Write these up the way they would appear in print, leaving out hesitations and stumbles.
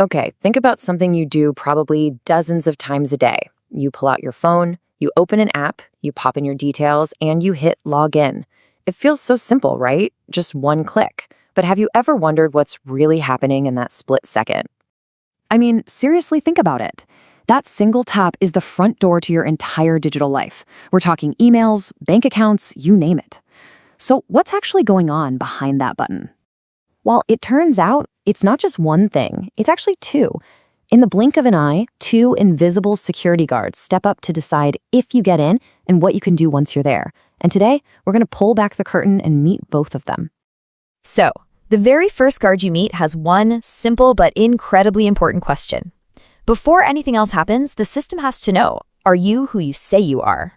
Okay, think about something you do probably dozens of times a day. You pull out your phone, you open an app, you pop in your details, and you hit log in. It feels so simple, right? Just one click. But have you ever wondered what's really happening in that split second? I mean, seriously, think about it. That single tap is the front door to your entire digital life. We're talking emails, bank accounts, you name it. So what's actually going on behind that button? Well, it turns out it's not just one thing, it's actually two. In the blink of an eye, two invisible security guards step up to decide if you get in and what you can do once you're there. And today, we're going to pull back the curtain and meet both of them. So, the very first guard you meet has one simple but incredibly important question. Before anything else happens, the system has to know, are you who you say you are?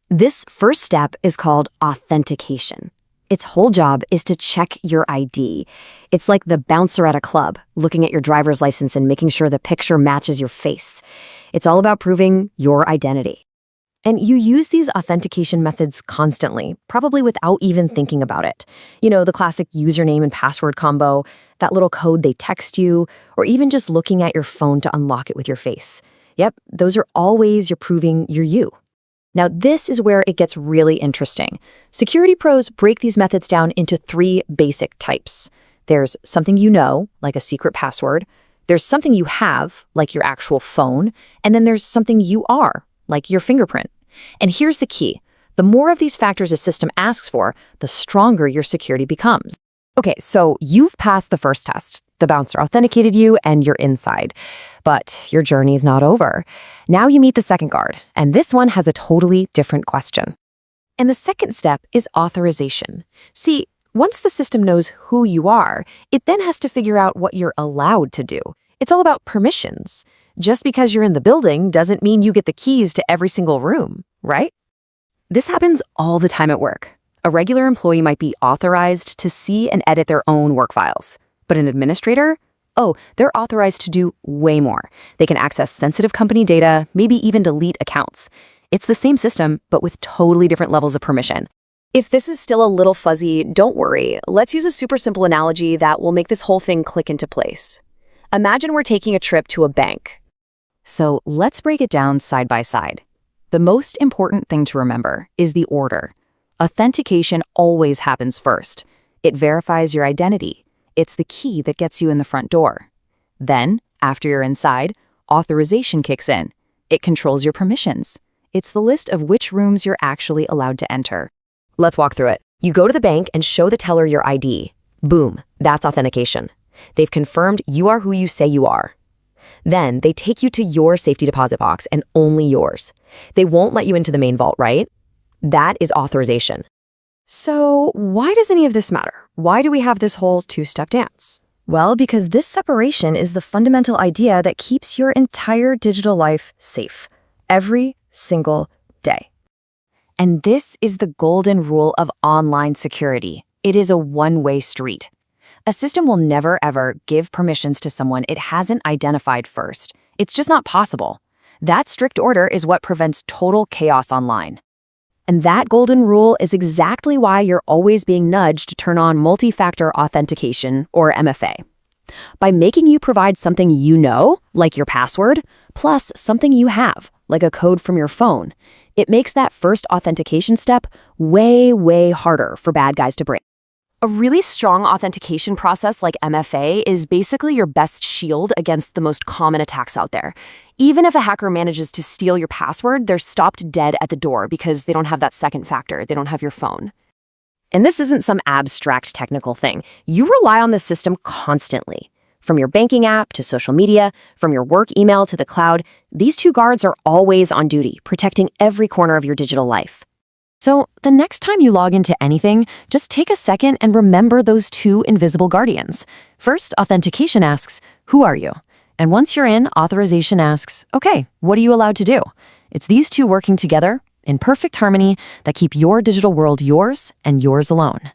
This first step is called authentication. Its whole job is to check your ID. It's like the bouncer at a club, looking at your driver's license and making sure the picture matches your face. It's all about proving your identity. And you use these authentication methods constantly, probably without even thinking about it. You know, the classic username and password combo, that little code they text you, or even just looking at your phone to unlock it with your face. Yep, those are all ways you're proving you're you. Now, this is where it gets really interesting. Security pros break these methods down into three basic types. There's something you know, like a secret password. There's something you have, like your actual phone. And then there's something you are, like your fingerprint. And here's the key. The more of these factors a system asks for, the stronger your security becomes. Okay, so you've passed the first test. The bouncer authenticated you and you're inside. But your journey's not over. Now you meet the second guard, and this one has a totally different question. And the second step is authorization. See, once the system knows who you are, it then has to figure out what you're allowed to do. It's all about permissions. Just because you're in the building doesn't mean you get the keys to every single room, right? This happens all the time at work. A regular employee might be authorized to see and edit their own work files. But an administrator? Oh, they're authorized to do way more. They can access sensitive company data, maybe even delete accounts. It's the same system, but with totally different levels of permission. If this is still a little fuzzy, don't worry. Let's use a super simple analogy that will make this whole thing click into place. Imagine we're taking a trip to a bank. So let's break it down side by side. The most important thing to remember is the order. Authentication always happens first. It verifies your identity. It's the key that gets you in the front door. Then, after you're inside, authorization kicks in. It controls your permissions. It's the list of which rooms you're actually allowed to enter. Let's walk through it. You go to the bank and show the teller your ID. Boom, that's authentication. They've confirmed you are who you say you are. Then they take you to your safety deposit box and only yours. They won't let you into the main vault, right? That is authorization. So why does any of this matter? Why do we have this whole two-step dance? Well, because this separation is the fundamental idea that keeps your entire digital life safe, every single day. And this is the golden rule of online security. It is a one-way street. A system will never, ever give permissions to someone it hasn't identified first. It's just not possible. That strict order is what prevents total chaos online. And that golden rule is exactly why you're always being nudged to turn on multi-factor authentication, or MFA. By making you provide something you know, like your password, plus something you have, like a code from your phone, it makes that first authentication step way, way harder for bad guys to break. A really strong authentication process like MFA is basically your best shield against the most common attacks out there. Even if a hacker manages to steal your password, they're stopped dead at the door because they don't have that second factor. They don't have your phone. And this isn't some abstract technical thing. You rely on the system constantly. From your banking app to social media, from your work email to the cloud, these two guards are always on duty, protecting every corner of your digital life. So the next time you log into anything, just take a second and remember those two invisible guardians. First, authentication asks, who are you? And once you're in, authorization asks, okay, what are you allowed to do? It's these two working together in perfect harmony that keep your digital world yours and yours alone.